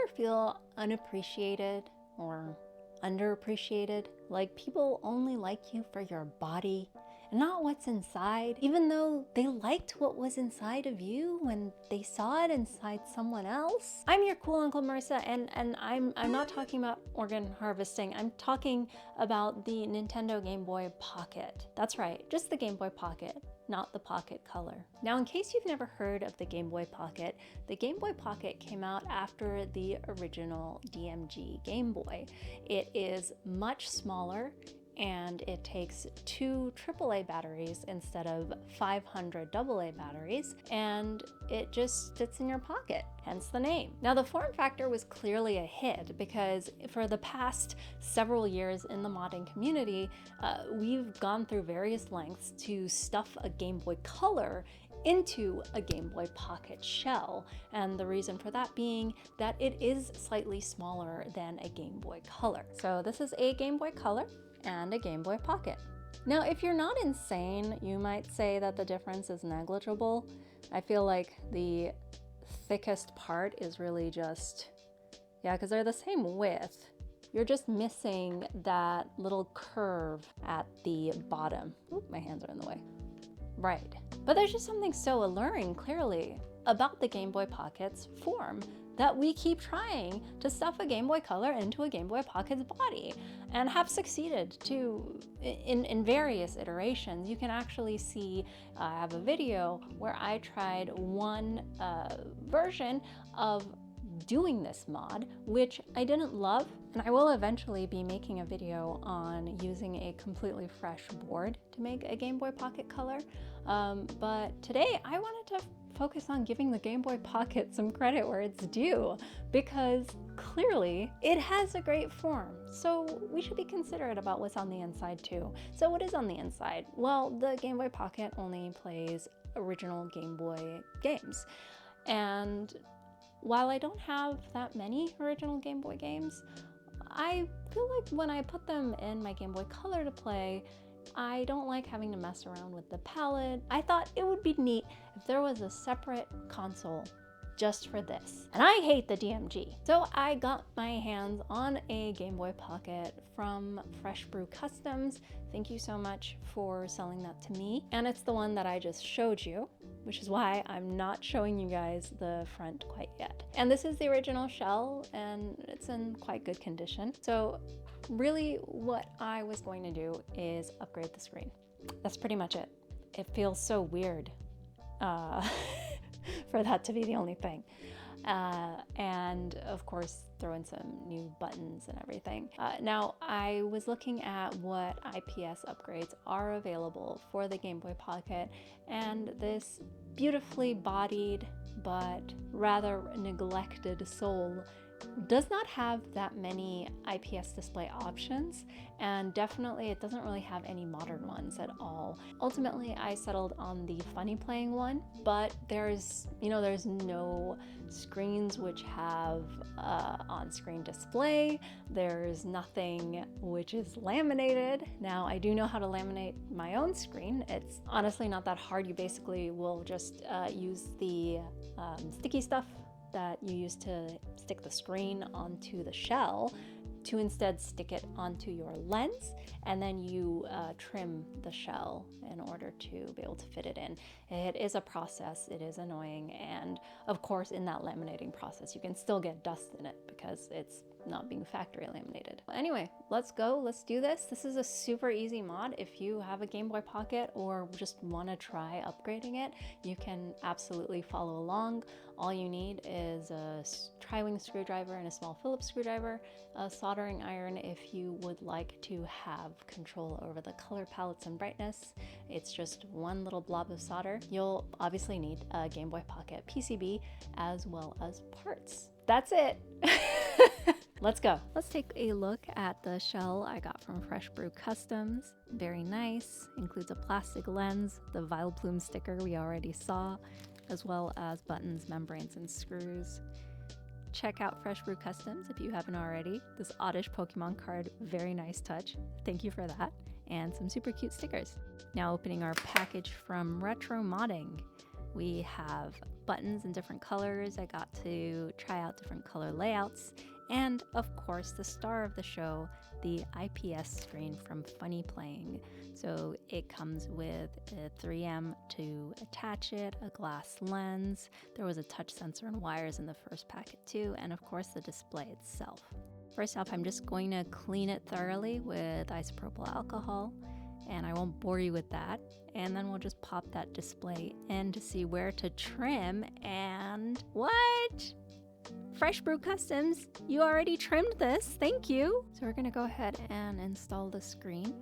ever feel unappreciated or underappreciated? Like people only like you for your body and not what's inside, even though they liked what was inside of you when they saw it inside someone else? I'm your cool Uncle Marissa, and I'm not talking about organ harvesting. I'm talking about the Nintendo Game Boy Pocket. That's right, just the Game Boy Pocket, not the Pocket Color. Now, in case you've never heard of the Game Boy Pocket, the Game Boy Pocket came out after the original DMG Game Boy. It is much smaller, and it takes 2 AAA batteries instead of 500 AA batteries, and it just sits in your pocket, hence the name. Now, the form factor was clearly a hit because for the past several years in the modding community, we've gone through various lengths to stuff a Game Boy Color into a Game Boy Pocket shell, and the reason for that being that it is slightly smaller than a Game Boy Color. So this is a Game Boy Color and a Game Boy Pocket. Now, if you're not insane, you might say that the difference is negligible. I feel like the thickest part is really just, yeah, because they're the same width. You're just missing that little curve at the bottom. Oop, my hands are in the way. Right. But there's just something so alluring, clearly, about the Game Boy Pocket's form that we keep trying to stuff a Game Boy Color into a Game Boy Pocket's body, and have succeeded to in various iterations. You can actually see, I have a video where I tried one version of doing this mod, which I didn't love, and I will eventually be making a video on using a completely fresh board to make a Game Boy Pocket Color. But today I wanted to focus on giving the Game Boy Pocket some credit where it's due, because clearly it has a great form. So we should be considerate about what's on the inside too. So what is on the inside? Well, the Game Boy Pocket only plays original Game Boy games. And while I don't have that many original Game Boy games, I feel like when I put them in my Game Boy Color to play, I don't like having to mess around with the palette. I thought it would be neat if there was a separate console just for this. And I hate the DMG. So I got my hands on a Game Boy Pocket from Fresh Brew Customs. Thank you so much for selling that to me. And it's the one that I just showed you, which is why I'm not showing you guys the front quite yet. And this is the original shell, and it's in quite good condition. So really what I was going to do is upgrade the screen. That's pretty much it. It feels so weird for that to be the only thing. And of course throw in some new buttons and everything. Now, I was looking at what IPS upgrades are available for the Game Boy Pocket, and this beautifully bodied but rather neglected Soul does not have that many IPS display options, and definitely it doesn't really have any modern ones at all. Ultimately, I settled on the FunnyPlaying one, but there's no screens which have on-screen display. There's nothing which is laminated. Now, I do know how to laminate my own screen. It's honestly not that hard. You basically will just use the sticky stuff that you use to stick the screen onto the shell to instead stick it onto your lens, and then you trim the shell in order to be able to fit it in. It is a process, it is annoying, and of course in that laminating process you can still get dust in it because it's not being factory laminated. Anyway, let's go, let's do this. This is a super easy mod. If you have a Game Boy Pocket or just want to try upgrading it, you can absolutely follow along. All you need is a tri-wing screwdriver and a small Phillips screwdriver, a soldering iron if you would like to have control over the color palettes and brightness. It's just one little blob of solder. You'll obviously need a Game Boy Pocket PCB as well as parts. That's it. Let's go. Let's take a look at the shell I got from Fresh Brew Customs. Very nice. Includes a plastic lens, the Vileplume sticker we already saw, as well as buttons, membranes, and screws. Check out Fresh Brew Customs if you haven't already. This Oddish Pokemon card, very nice touch. Thank you for that. And some super cute stickers. Now opening our package from Retro Modding. We have buttons in different colors. I got to try out different color layouts. And of course, the star of the show, the IPS screen from FunnyPlaying. So it comes with a 3M to attach it, a glass lens. There was a touch sensor and wires in the first packet too, and of course the display itself. First off, I'm just going to clean it thoroughly with isopropyl alcohol, and I won't bore you with that. And then we'll just pop that display in to see where to trim. And what? Fresh Brew Customs, you already trimmed this, thank you. So we're gonna go ahead and install the screen.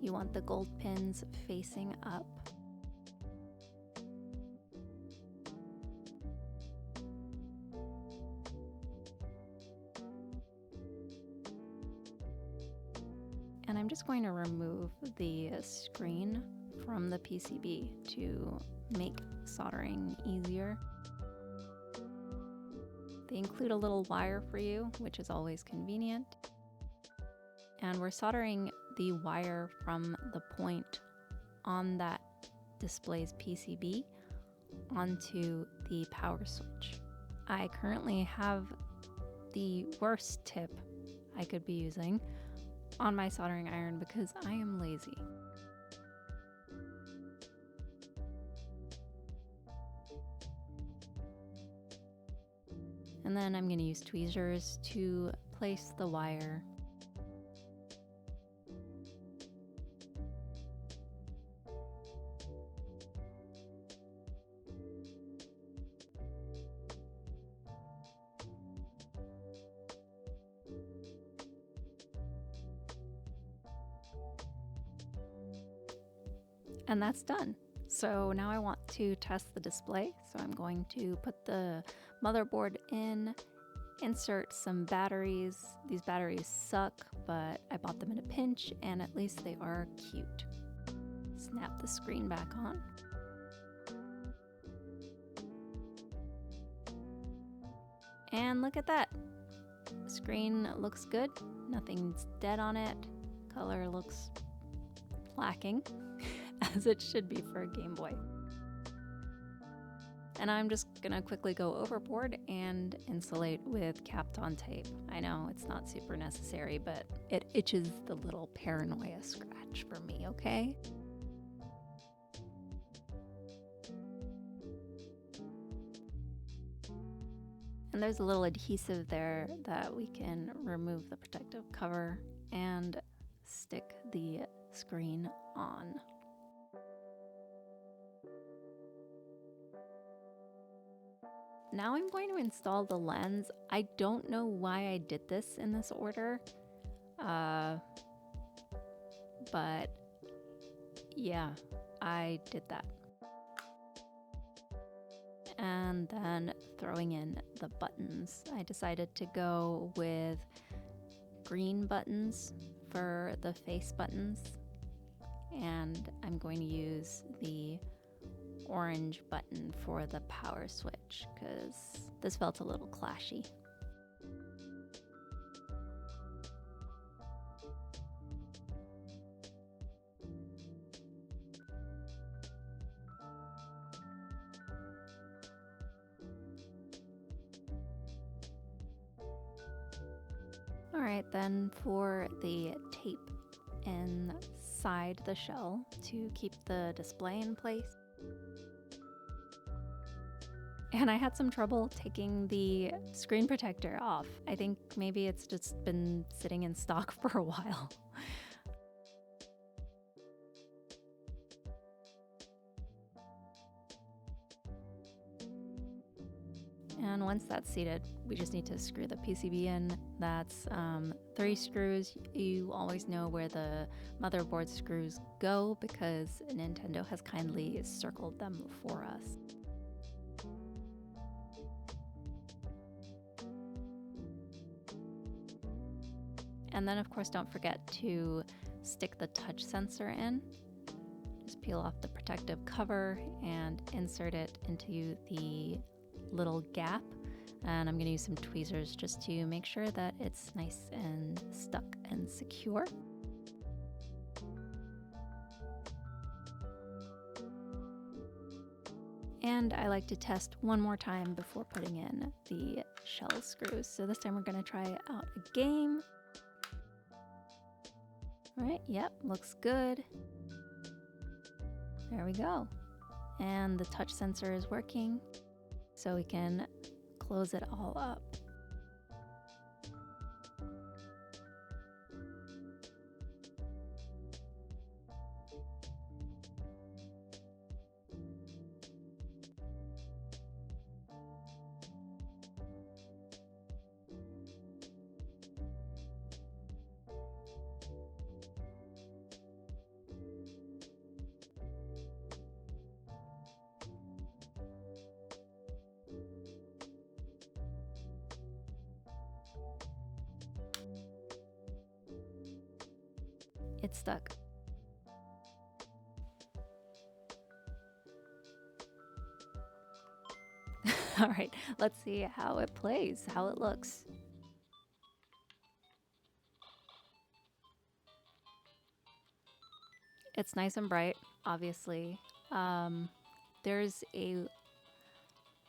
You want the gold pins facing up. And I'm just going to remove the screen from the PCB to make soldering easier. They include a little wire for you, which is always convenient. And we're soldering the wire from the point on that display's PCB onto the power switch. I currently have the worst tip I could be using on my soldering iron because I am lazy. And then I'm going to use tweezers to place the wire. And that's done. So now I want to test the display. So I'm going to put the motherboard in, insert some batteries. These batteries suck, but I bought them in a pinch and at least they are cute. Snap the screen back on. And look at that. The screen looks good. Nothing's dead on it. Color looks lacking. As it should be for a Game Boy. And I'm just gonna quickly go overboard and insulate with Kapton tape. I know it's not super necessary, but it itches the little paranoia scratch for me, okay? And there's a little adhesive there that we can remove the protective cover and stick the screen on. Now I'm going to install the lens. I don't know why I did this in this order, but yeah, I did that. And then throwing in the buttons. I decided to go with green buttons for the face buttons, and I'm going to use the orange button for the power switch because this felt a little clashy. Alright, then for the tape inside the shell to keep the display in place. And I had some trouble taking the screen protector off. I think maybe it's just been sitting in stock for a while. And once that's seated, we just need to screw the PCB in. That's 3 screws. You always know where the motherboard screws go because Nintendo has kindly circled them for us. And then of course don't forget to stick the touch sensor in. Just peel off the protective cover and insert it into the little gap. And I'm going to use some tweezers just to make sure that it's nice and stuck and secure. And I like to test one more time before putting in the shell screws. So this time we're gonna try out a game. All right, yep, looks good. There we go. And the touch sensor is working, so we can close it all up. It's stuck. All right, let's see how it plays, how it looks. It's nice and bright, obviously. There's a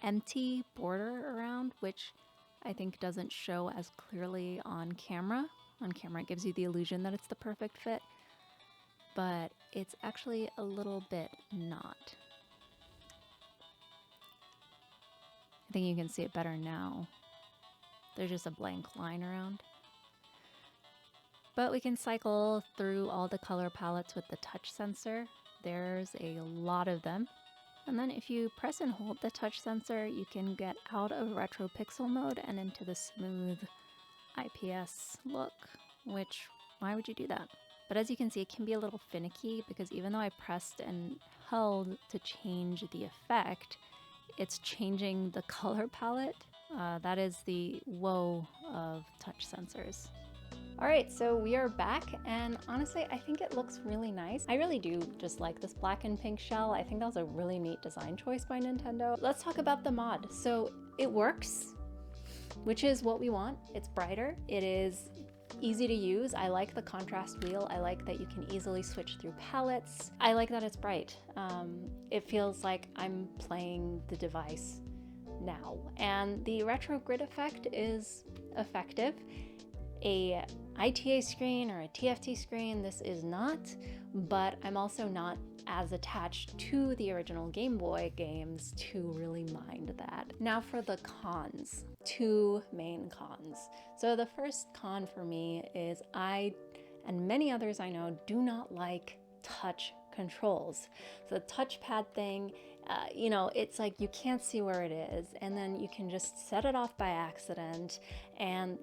empty border around, which I think doesn't show as clearly on camera. On camera, it gives you the illusion that it's the perfect fit, but it's actually a little bit not. I think you can see it better now. There's just a blank line around. But we can cycle through all the color palettes with the touch sensor. There's a lot of them. And then if you press and hold the touch sensor, you can get out of retro pixel mode and into the smooth IPS look, which, why would you do that? But as you can see, it can be a little finicky because even though I pressed and held to change the effect, it's changing the color palette. That is the woe of touch sensors. All right, so we are back, and honestly, I think it looks really nice. I really do just like this black and pink shell. I think that was a really neat design choice by Nintendo. Let's talk about the mod. So it works, which is what we want. It's brighter. It is easy to use. I like the contrast wheel. I like that you can easily switch through palettes. I like that it's bright. It feels like I'm playing the device now. And the retro grid effect is effective. A ITA screen or a TFT screen, this is not, but I'm also not as attached to the original Game Boy games to really mind that. Now for the cons, two main cons. So the first con for me is I, and many others I know, do not like touch controls. So the touchpad thing, you know, it's like you can't see where it is, and then you can just set it off by accident, and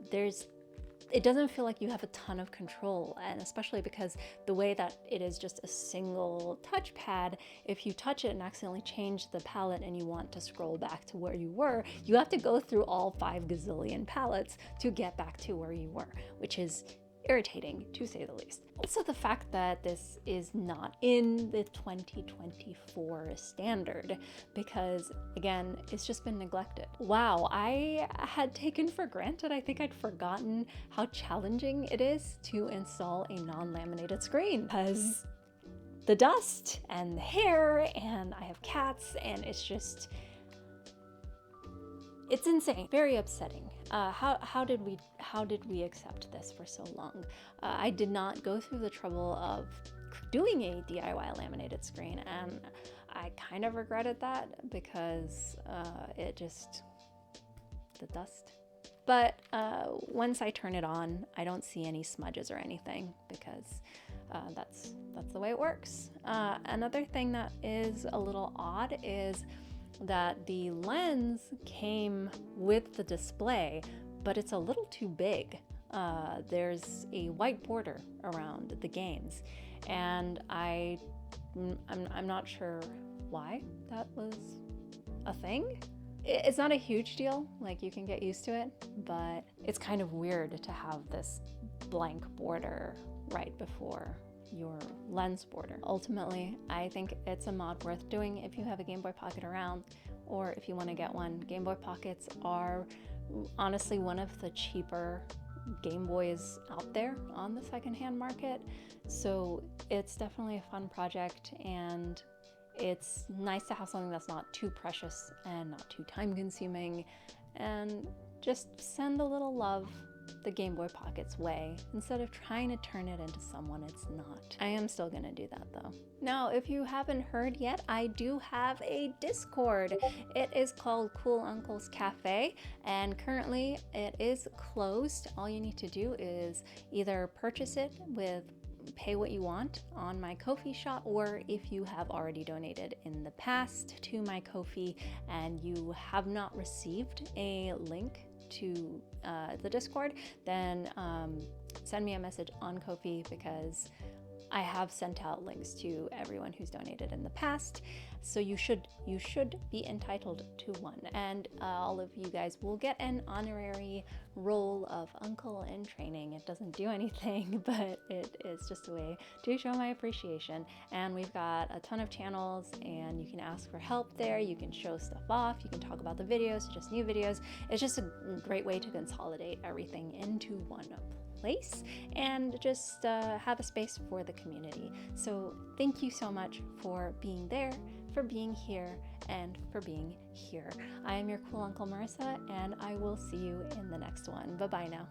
it doesn't feel like you have a ton of control, and especially because the way that it is just a single touchpad, if you touch it and accidentally change the palette and you want to scroll back to where you were, you have to go through all 5 gazillion palettes to get back to where you were, which is irritating to say the least. Also the fact that this is not in the 2024 standard, because again, it's just been neglected. Wow, I had taken for granted, I think I'd forgotten how challenging it is to install a non-laminated screen, because the dust and the hair, and I have cats, and it's just, it's insane, very upsetting. How did we accept this for so long? I did not go through the trouble of doing a DIY laminated screen, and I kind of regretted that because it just, the dust. But once I turn it on, I don't see any smudges or anything because that's the way it works. Another thing that is a little odd is that the lens came with the display, but it's a little too big. There's a white border around the games, and I'm not sure why that was a thing. It's not a huge deal, like you can get used to it, but it's kind of weird to have this blank border right before your lens border. Ultimately, I think it's a mod worth doing if you have a Game Boy Pocket around, or if you want to get one. Game Boy Pockets are honestly one of the cheaper Game Boys out there on the secondhand market, so it's definitely a fun project, and it's nice to have something that's not too precious and not too time consuming, and just send a little love the Gameboy Pocket's way instead of trying to turn it into someone it's not. I am still gonna do that though. Now, if you haven't heard yet, I do have a Discord. It is called Cool Uncle's Cafe, and currently it is closed. All you need to do is either purchase it with pay what you want on my Ko-fi shop, or if you have already donated in the past to my Ko-fi and you have not received a link to the Discord, then send me a message on Ko-fi, because I have sent out links to everyone who's donated in the past, so you should be entitled to one, and all of you guys will get an honorary role of uncle in training. It doesn't do anything, but it is just a way to show my appreciation. And we've got a ton of channels, and you can ask for help there, you can show stuff off, you can talk about the videos, just new videos. It's just a great way to consolidate everything into one place and just have a space for the community. So thank you so much for being there, for being here, and for being here. I am your cool Uncle Marissa, and I will see you in the next one. Bye-bye now.